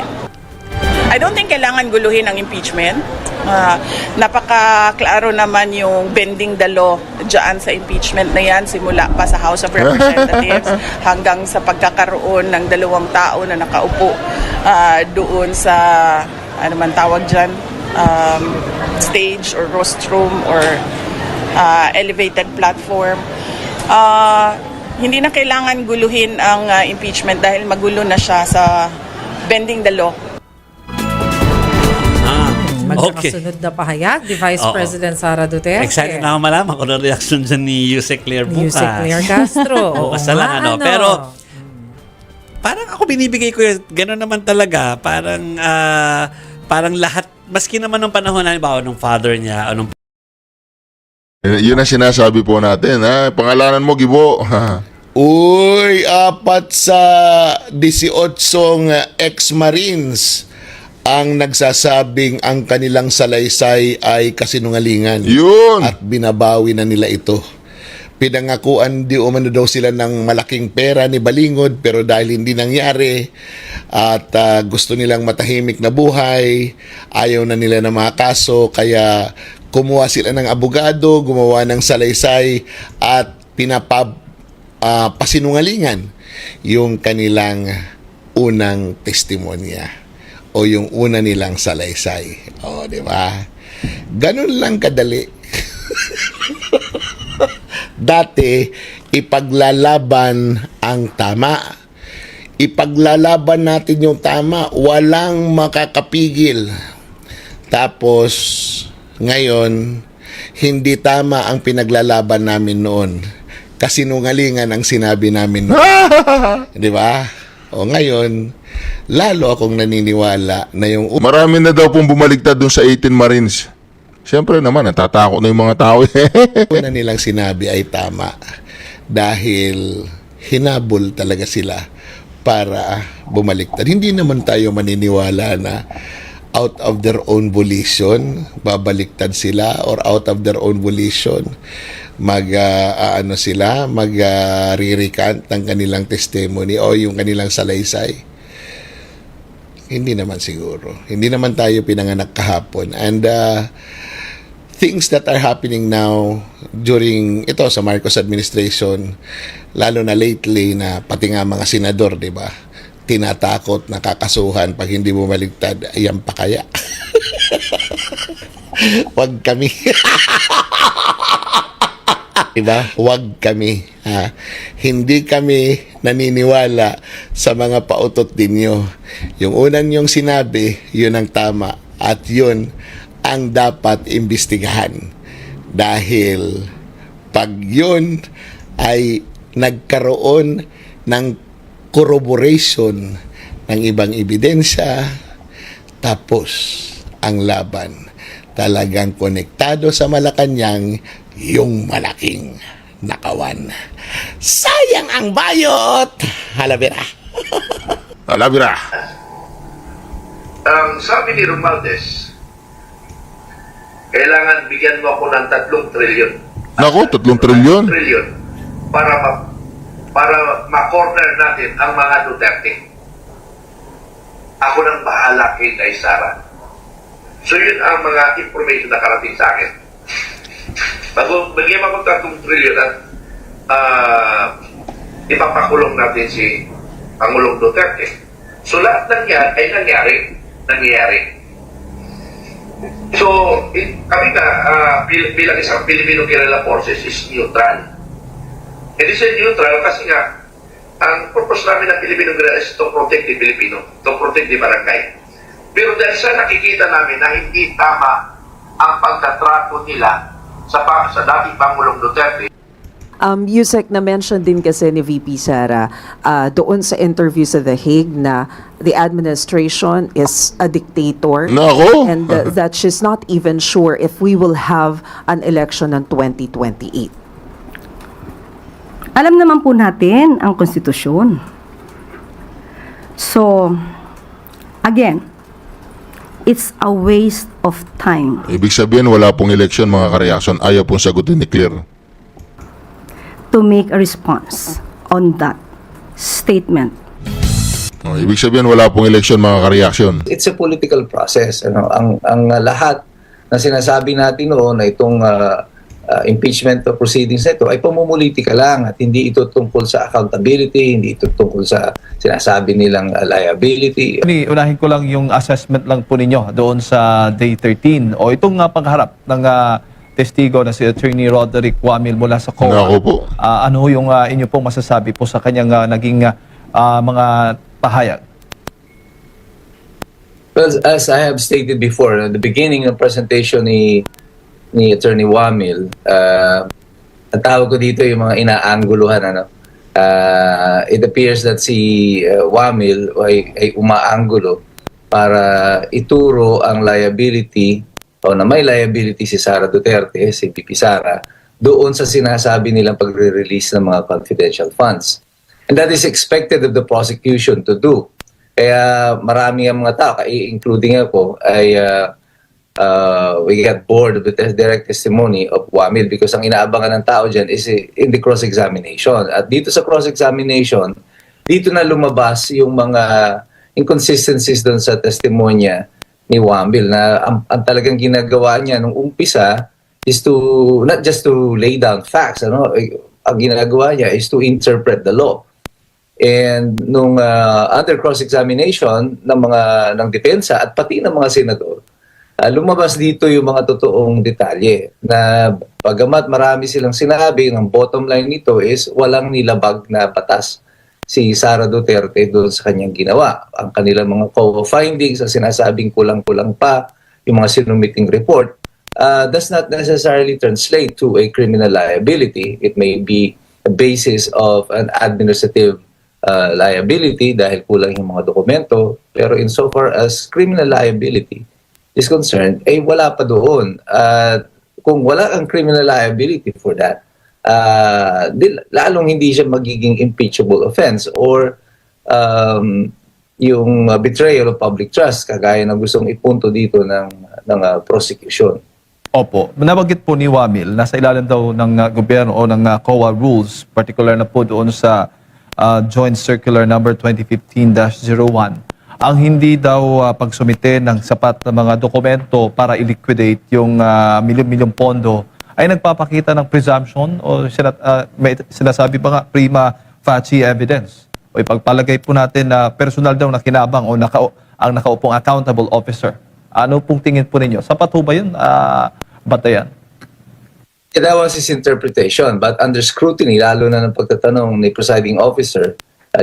I don't think kailangan guluhin ang impeachment. Napaka-klaro naman yung bending the law dyan sa impeachment na yan, simula pa sa House of Representatives hanggang sa pagkakaroon ng 2 tao na nakaupo doon sa, ano man tawag dyan, stage or rostrum or elevated platform. Hindi na kailangan guluhin ang impeachment dahil magulo na siya sa bending the law. Magkakasunod na pahayag ni Vice President Sara Duterte. Excited na ako malaman kung ano reaction dyan ni Yusek Claire bukas. Yusek Claire Castro. Bukas na lang, ano. Pero, parang ako binibigay ko yun, gano'n naman talaga. Parang lahat, maski naman ng panahon na, halimbawa, ng father niya, o nung Yun ang sinasabi po natin. Pangalanan mo, Gibo. Uy, 4 sa 18 ex-Marines ang nagsasabing ang kanilang salaysay ay kasinungalingan. Yun! At binabawi na nila ito. Pinangakuan di umano daw sila ng malaking pera ni Balingod, pero dahil hindi nangyari at gusto nilang matahimik na buhay, ayaw na nila na mga kaso, kaya kumuha sila ng abogado, gumawa ng salaysay at pasinungalingan yung kanilang unang testimonya o yung una nilang salaysay. O, di ba? Ganun lang kadali. Dati, ipaglalaban ang tama. Ipaglalaban natin yung tama. Walang makakapigil. Tapos, ngayon, hindi tama ang pinaglalaban namin noon. Kasinungalingan ang sinabi namin noon. Di ba? O ngayon, lalo akong naniniwala na yung Marami na daw pong bumaligtad dun sa 18 Marines. Siyempre naman, natatakot na yung mga tao. una nilang sinabi ay tama. Dahil hinabol talaga sila para bumaliktad. Hindi naman tayo maniniwala na out of their own volition, babaliktad sila, or out of their own volition, mag-re-recant ng kanilang testimony o yung kanilang salaysay. Hindi naman siguro. Hindi naman tayo pinanganak kahapon. And things that are happening now during ito sa Marcos administration, lalo na lately na pati nga mga senador, di ba? Tinatakot, nakakasuhan pag hindi bumaligtad, ayan pa kaya. Wag kami. Diba? Wag kami. Hindi kami naniniwala sa mga pautot ninyo. Yung unang yung sinabi, yun ang tama at yun ang dapat imbestigahan. Dahil pag yun ay nagkaroon ng corroboration ng ibang ebidensya, tapos ang laban. Talagang konektado sa Malacanang yung malaking nakawan. Sayang ang bayot! Halabira! Alabira. Sabi ni Romualdez, kailangan bigyan mo ako ng 3 trilyon. Nako, 3 trilyon. Trilyon para ma-corner natin ang mga Duterte. Ako nang bahala kay Sara. So yun ang mga information na karating sa akin. Bago bigyan mo ng 3 trilyon at ipapakulong natin si Pangulong Duterte. So lahat ng yan ay nangyayari. So kami ka bilang isang Filipino Guerrilla Forces is neutral. And this is neutral kasi nga ang purpose namin ng Filipino Guerrilla is to protect the Filipino, to protect the barangay. Pero dahil sa nakikita namin na hindi tama ang pagtatrato nila sa dating Pangulong Duterte. Yusek, na-mention din kasi ni VP Sara doon sa interview sa The Hague na the administration is a dictator. Nako! And that she's not even sure if we will have an election in 2028. Alam naman po natin ang konstitusyon. So, again, it's a waste of time. Ibig sabihin, wala pong eleksyon, mga ka-reaction. Ayaw pong sagutin ni Claire. To make a response on that statement. Ibig sabihin, wala pong eleksyon, mga ka-reaction. It's a political process. Ang lahat na sinasabi natin noon na itong impeachment proceedings na ito ay pamumulitika lang at hindi ito tungkol sa accountability, hindi ito tungkol sa sinasabi nilang liability. Unahin ko lang yung assessment lang po ninyo doon sa Day 13 o itong pagharap ng testigo na si Attorney Roderick Wamil mula sa COA. Nako po. Ano yung inyo pong masasabi po sa kanyang naging mga pahayag? Well, as I have stated before, at the beginning ng presentation ni Attorney Wamil, ang tawag ko dito yung mga inaangguluhan. It appears that si Wamil ay umaanggulo para ituro ang liability o na may liability si Sara Duterte, si VP Sara, doon sa sinasabi nilang pagre-release ng mga confidential funds. And that is expected of the prosecution to do. Kaya marami ang mga tao, including ako, ay we got bored of the direct testimony of Wamil because ang inaabangan ng tao dyan is in the cross-examination. At dito sa cross-examination, dito na lumabas yung mga inconsistencies doon sa testimonya ni Wamil na ang talagang ginagawa niya nung umpisa is to, not just to lay down facts, ang ginagawa niya is to interpret the law. And nung under cross-examination ng depensa at pati ng mga senador, lumabas dito yung mga totoong detalye na bagamat marami silang sinabi, ng bottom line nito is walang nilabag na batas si Sara Duterte doon sa kanyang ginawa. Ang kanilang mga COA findings, ang sinasabing kulang-kulang pa, yung mga sinumiting report, does not necessarily translate to a criminal liability. It may be a basis of an administrative liability dahil kulang yung mga dokumento, pero insofar as criminal liability is concerned, wala pa doon. Kung wala ang criminal liability for that, lalong hindi siya magiging impeachable offense or yung betrayal of public trust kagaya na gustong ipunto dito ng prosecution. Opo. Nabanggit po ni Wamil, nasa ilalim daw ng gobyerno o ng COA rules, particular na po doon sa Joint Circular number 2015-01, ang hindi daw pagsumite ng sapat na mga dokumento para i-liquidate yung milyon-milyong pondo ay nagpapakita ng presumption o may sinasabi pa nga prima facie evidence. O ipagpalagay po natin na personal daw na kinabang o ang nakaupong accountable officer. Ano pong tingin po ninyo? Sapat po ba yun, batayan? That was his interpretation, but under scrutiny, lalo na ng pagtatanong ni presiding officer,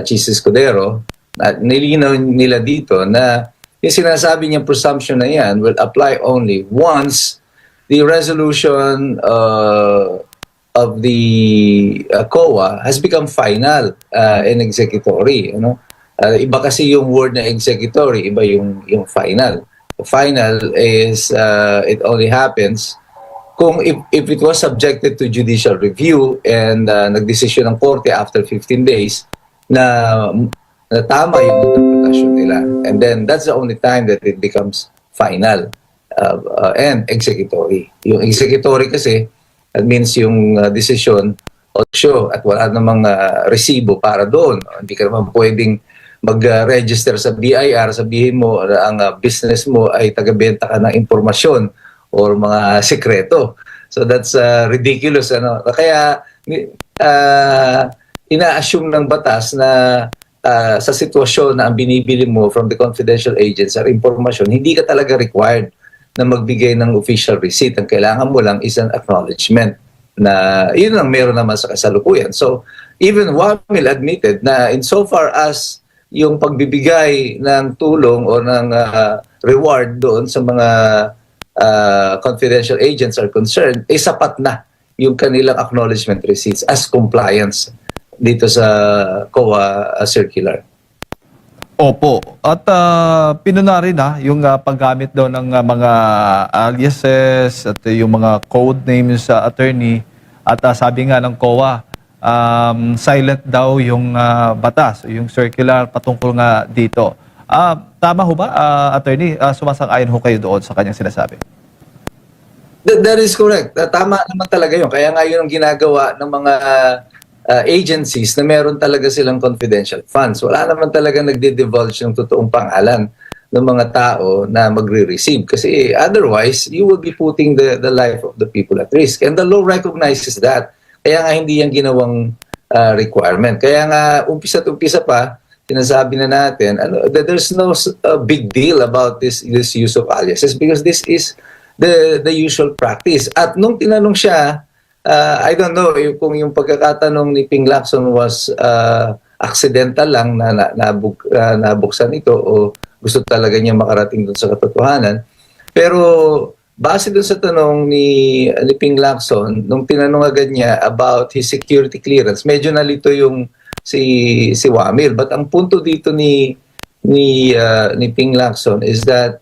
Chis Escudero, nilinaw nila dito na yung sinasabi niyang presumption na yan will apply only once the resolution of the COA has become final and executory. Iba kasi yung word na executory, iba yung final. The final is it only happens kung if it was subjected to judicial review and nagdesisyon ng korte after 15 days na tama yung interpretation nila. And then that's the only time that it becomes final and executory. Yung executory kasi, that means yung decision show at wala namang resibo para doon. Hindi ka naman pwedeng mag-register sa BIR, sabihin mo na ang business mo ay tagabenta ka ng impormasyon or mga sekreto. So that's ridiculous. Kaya ina-assume ng batas na sa sitwasyon na ang binibili mo from the confidential agents or information, hindi ka talaga required na magbigay ng official receipt. Ang kailangan mo lang is an acknowledgement na yun ang meron naman sa kasalukuyan. So, even Wamil admitted na insofar as yung pagbibigay ng tulong o ng reward doon sa mga confidential agents are concerned, sapat na yung kanilang acknowledgement receipts as compliance dito sa COA circular. Opo. At pinuna rin yung paggamit daw ng mga aliases at yung mga code names sa attorney. At sabi nga ng COA, silent daw yung batas, yung circular patungkol nga dito. Tama ho ba, attorney? Sumasang-ayon ho kayo doon sa kanyang sinasabi? That is correct. Tama naman talaga yun. Kaya nga yun ang ginagawa ng mga agencies na meron talaga silang confidential funds. Wala naman talaga nagde-divulge ng totoong pangalan ng mga tao na magre-receive. Kasi otherwise, you will be putting the life of the people at risk. And the law recognizes that. Kaya nga hindi yan ginawang requirement. Kaya nga umpisa pa, sinasabi na natin, there's no big deal about this use of aliases because this is the usual practice. At nung tinanong siya, I don't know kung yung pagkakatanong ni Ping Lacson was accidental lang na nabuksan ito o gusto talaga niya makarating doon sa katotohanan. Pero base doon sa tanong ni Ping Lacson, nung tinanong agad niya about his security clearance, medyo nalito yung si Wamil. But ang punto dito ni Ping Lacson is that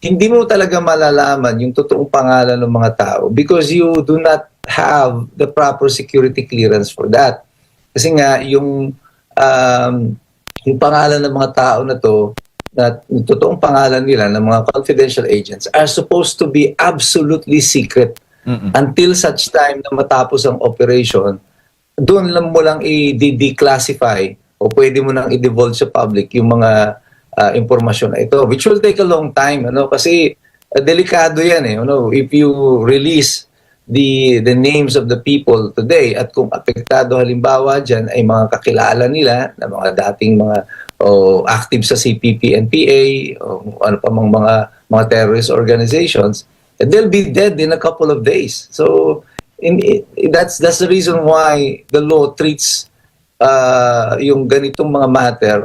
hindi mo talaga malalaman yung totoong pangalan ng mga tao because you do not have the proper security clearance for that. Kasi nga, yung pangalan ng mga tao na to, na yung totoong pangalan nila ng mga confidential agents are supposed to be absolutely secret until such time na matapos ang operation. Doon lang mo lang i-declassify o pwede mo nang i-divulge sa public yung mga impormasyon na ito, which will take a long time, kasi delikado yan if you release the names of the people today at kung apektado halimbawa dyan ay mga kakilala nila na mga dating mga active sa CPP, NPA o ano pa mga terrorist organizations, they'll be dead in a couple of days. So that's the reason why the law treats yung ganitong mga matter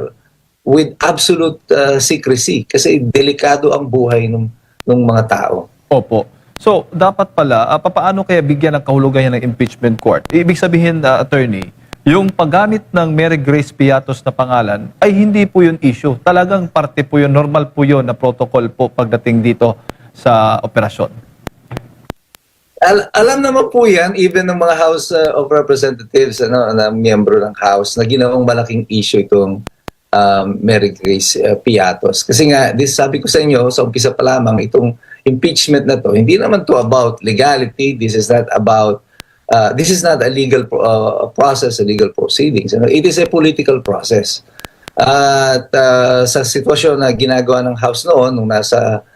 with absolute secrecy kasi delikado ang buhay ng mga tao. Opo. So, dapat pala, paano kaya bigyan ng kahulugan yan ng impeachment court? Ibig sabihin, attorney, yung paggamit ng Mary Grace Piatos na pangalan ay hindi po yun issue. Talagang parte po yun, normal po yun na protocol po pagdating dito sa operasyon. Alam naman po yan, even ng mga House of Representatives, na miyembro ng House, na ginawang malaking issue itong Mary Grace Piatos. Kasi nga, sabi ko sa inyo, sa umpisa pa lamang, itong impeachment na to, hindi naman to about legality. This is not about, this is not a legal process, a legal proceedings. It is a political process. At sa sitwasyon na ginagawa ng House noon, nung nasa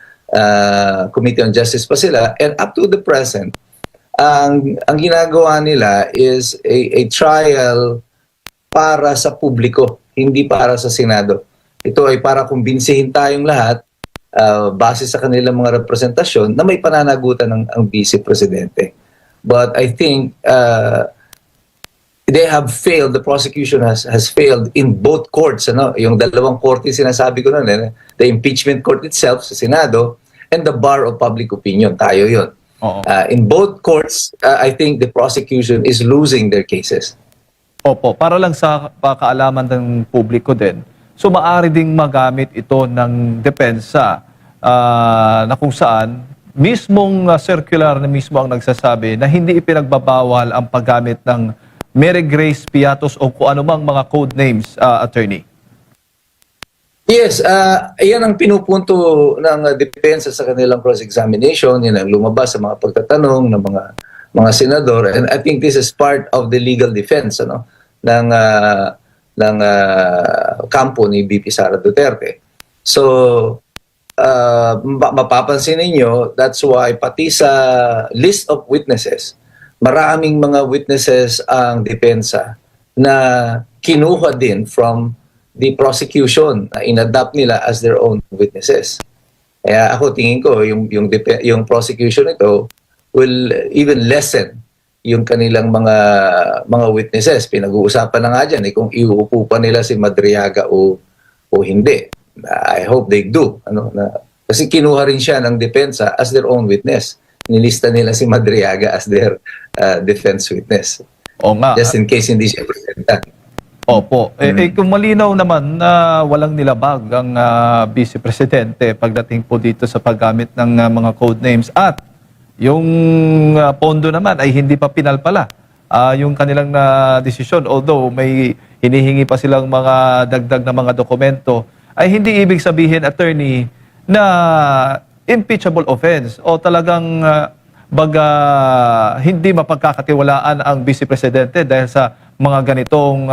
Committee on Justice pa sila, and up to the present, ang ginagawa nila is a trial para sa publiko, hindi para sa Senado. Ito ay para kumbinsihin tayong lahat base sa kanilang mga representasyon na may pananagutan ng Vice Presidente. But I think they have failed, the prosecution has failed in both courts. Yung dalawang korte sinasabi ko nun, the impeachment court itself sa Senado and the bar of public opinion. Tayo yun. In both courts, I think the prosecution is losing their cases. Opo, para lang sa kaalaman ng publiko din. So maaari ding magamit ito ng depensa na kung saan mismong circular na mismo ang nagsasabi na hindi ipinagbabawal ang paggamit ng Mary Grace Piatos o kung anumang mga code names, attorney. Yes, yan ang pinupunto ng depensa sa kanilang cross-examination, yan ang lumabas sa mga pagtatanong ng mga senador, and I think this is part of the legal defense ng kampo ni VP Sara Duterte. So, mapapansin ninyo, that's why pati sa list of witnesses, maraming mga witnesses ang depensa na kinuha din from the prosecution na inadapt nila as their own witnesses. Kaya ako tingin ko yung prosecution ito will even lessen yung kanilang mga witnesses. Pinag-uusapan na nga dyan kung iuupo pa nila si Madriaga o hindi. I hope they do. Kasi kinuha rin siya ng depensa as their own witness. Nilista nila si Madriaga as their defense witness. O nga. Just in case hindi siya presenta. Opo. Kung malinaw naman na walang nilabag ang Vice Presidente pagdating po dito sa paggamit ng mga code names at yung pondo naman ay hindi pa pinalpala yung kanilang desisyon. Although may hinihingi pa silang mga dagdag na mga dokumento, ay hindi ibig sabihin, attorney, na impeachable offense o talagang hindi mapagkakatiwalaan ang Vice Presidente dahil sa mga ganitong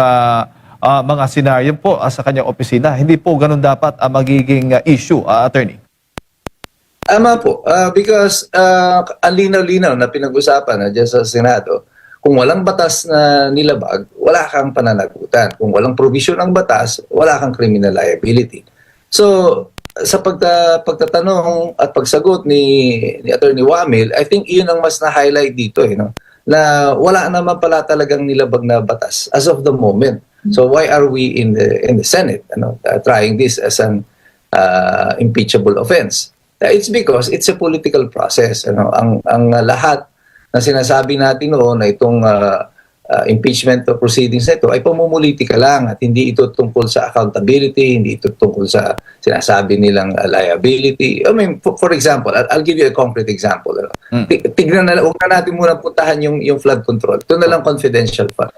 mga senaryo po sa kanyang opisina. Hindi po ganun dapat ang magiging issue, attorney. Tama po. Because ang linaw-linaw na pinag-usapan dyan sa Senado, kung walang batas na nilabag, wala kang pananagutan. Kung walang provision ng batas, wala kang criminal liability. So, sa pagtatanong at pagsagot ni Attorney Wamil, I think yun ang mas na-highlight dito, na wala naman pala talagang nilabag na batas as of the moment. So why are we in the Senate trying this as an impeachable offense? It's because it's a political process. Ang lahat na sinasabi natin noon na itong impeachment proceedings na ito ay pamumulitika lang at hindi ito tungkol sa accountability, hindi ito tungkol sa sinasabi nilang liability. I mean, for example, I'll give you a concrete example. Tignan na, huwag na natin muna puntahan yung flood control. Ito na lang confidential fund.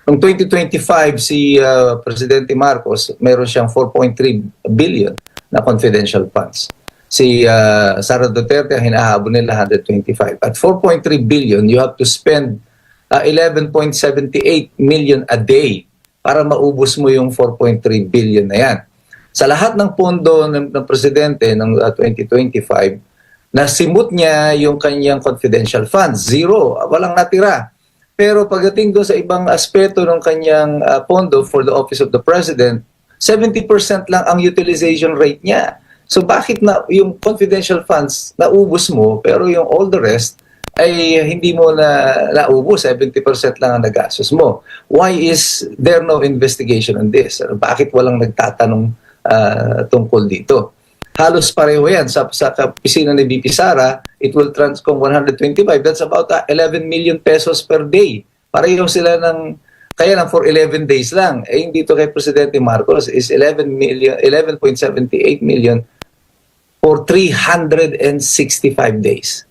Noong 2025, si Presidente Marcos, meron siyang 4.3 billion na confidential funds. Si Sara Duterte, ang hinahabol nila 125. At 4.3 billion, you have to spend 11.78 million a day para maubos mo yung 4.3 billion na yan. Sa lahat ng pondo ng Presidente ng 2025, nasimut niya yung kanyang confidential funds. Zero. Walang natira. Pero pagdating doon sa ibang aspeto ng kanyang pondo for the Office of the President, 70% lang ang utilization rate niya. So bakit na yung confidential funds naubos mo pero yung all the rest ay hindi mo na naubos, 70% lang ang nagastos mo? Why is there no investigation on this? Bakit walang nagtatanong tungkol dito? Halos pareho yan. Sa opisina ni VP Sara, it will kung 125, that's about 11 million pesos per day. Pareho sila kaya lang for 11 days lang. Hindi to kay Presidente Marcos is 11.78 million for 365 days.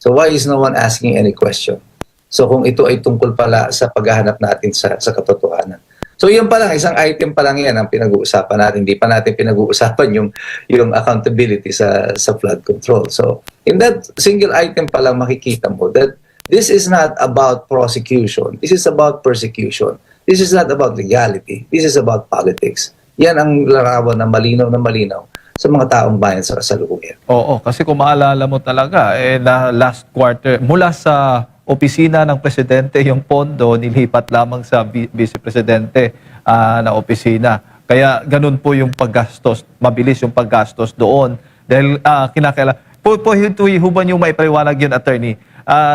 So why is no one asking any question? So kung ito ay tungkol pala sa paghahanap natin sa katotohanan. So yun pa lang, isang item pa lang yan ang pinag-uusapan natin. Hindi pa natin pinag-uusapan yung accountability sa flood control. So in that single item pa lang makikita mo that this is not about prosecution. This is about persecution. This is not about legality. This is about politics. Yan ang larawan na malinaw sa mga taong bayan sa kasalukuyan. Oo, kasi kung maalala mo talaga, last quarter, mula sa opisina ng Presidente, yung pondo nilipat lamang sa Vice Presidente na opisina. Kaya ganun po yung paggastos, mabilis yung paggastos doon. Dahil huban yung maipaliwanag yun, attorney,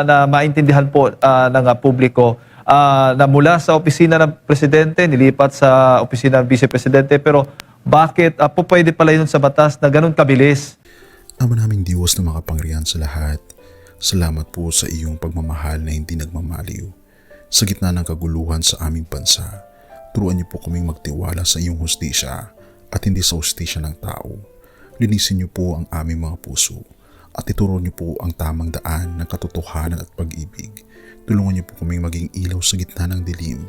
na maintindihan po ng publiko. na mula sa opisina ng presidente, nilipat sa opisina ng vice-presidente, pero bakit po pwede pala yun sa batas na ganun kabilis? Ama naming Diyos na makapangyarihan sa lahat, salamat po sa iyong pagmamahal na hindi nagmamaliw. Sa gitna ng kaguluhan sa aming bansa, turuan niyo po kaming magtiwala sa iyong hustisya at hindi sa hustisya ng tao. Linisin niyo po ang aming mga puso at ituro niyo po ang tamang daan ng katotohanan at pag-ibig. Tulungan niyo po kaming maging ilaw sa gitna ng dilim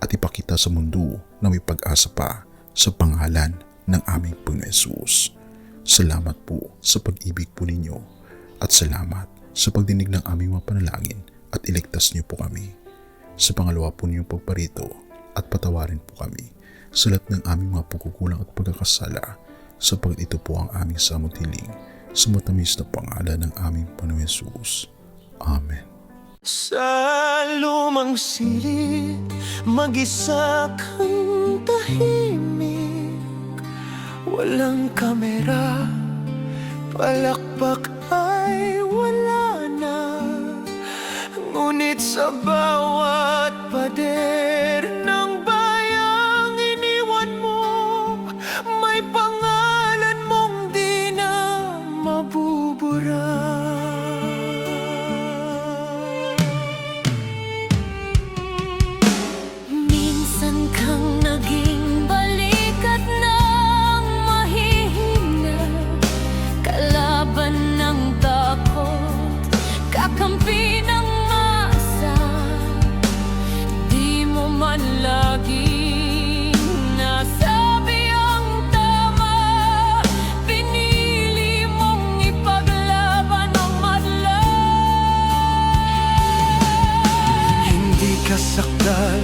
at ipakita sa mundo na may pag-asa pa sa pangalan ng aming Panginoon Hesus. Salamat po sa pag-ibig po ninyo at salamat sa pagdinig ng aming mga panalangin at iligtas niyo po kami. Sa pangalawa po niyong pagparito at patawarin po kami sa lahat ng aming mga pagkukulang at pagkakasala sapagkat ito po ang aming samot hiling sa matamis na pangalan ng aming Panginoon Hesus. Amen. Sa lumang silid, mag-isa kang tahimik. Walang kamera, palakpak ay wala na. Ngunit sa bawat pader ng bayang iniwan mo, may pangalan mong di na mabubura. Minsan kang naging balikat ng mahihina, kalaban ng takot, kakampi ng masa. Di mo man laging nasabi ang tama, pinili mong ipaglaban ang madla. Hindi ka sakdal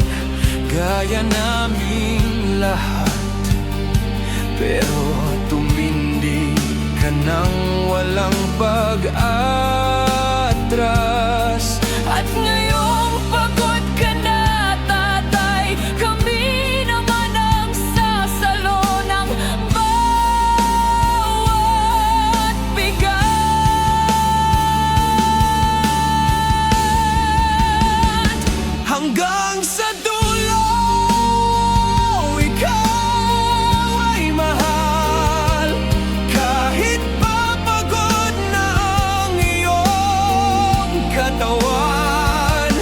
gaya naming lahat, pero tumindi ka nang walang pag-atras. At ngayong pagod ka na, tatay, kami naman ang sasalo ng bawat bigat. Hanggang sa dulo, ikaw ay mahal. Kahit papagod na ang iyong katawan,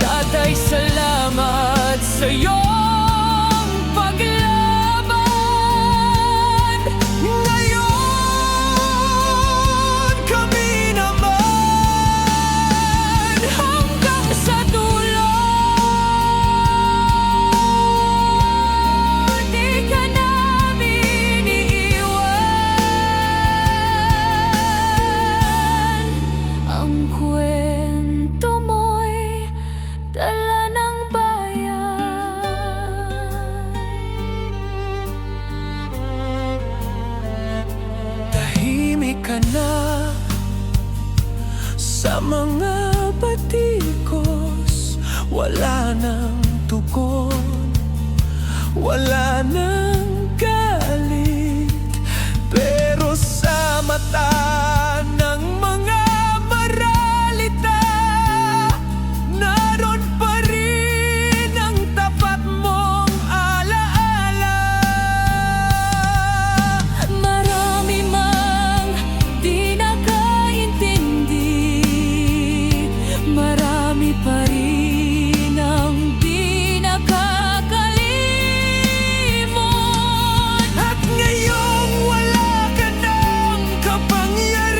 tatay, salamat sa iyong paglaban. Ngayon, kami naman hanggang sa dulo. Di ka namin iiwan. Ang kwento mo'y dala ng bayan. Tahimik ka na sa mga batikos, wala nang tugon, wala nang galit, pero sa mata ng mga maralita, naroon pa rin ang tapat mong alaala. Marami mang di nakaintindi, marami pa rin ang di nakakalimot. At ngayong wala ka ng kapangyarihan,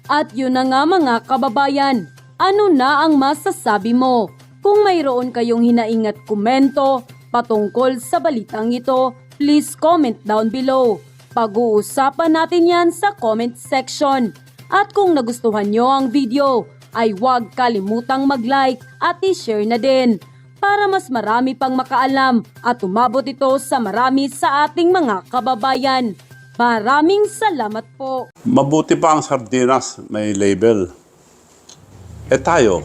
At yun na nga mga kababayan, ano na ang masasabi mo? Kung mayroon kayong hinaingat komento patungkol sa balitang ito, please comment down below. Pag-uusapan natin yan sa comment section. At kung nagustuhan nyo ang video, ay huwag kalimutang mag-like at i-share na din para mas marami pang makaalam at umabot ito sa marami sa ating mga kababayan. Maraming salamat po. Mabuti pa ang sardinas, may label. Tayo,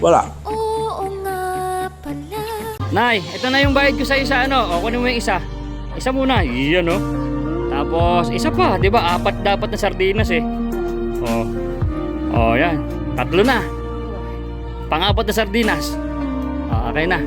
wala. Nay, ito na yung bayad ko sa isa, ano? O, kunin mo yung isa. Isa muna, iyan, no? Tapos, isa pa, di ba? 4 dapat na sardinas, eh. Yan. 3 na. Pang-4 na sardinas. Okay na.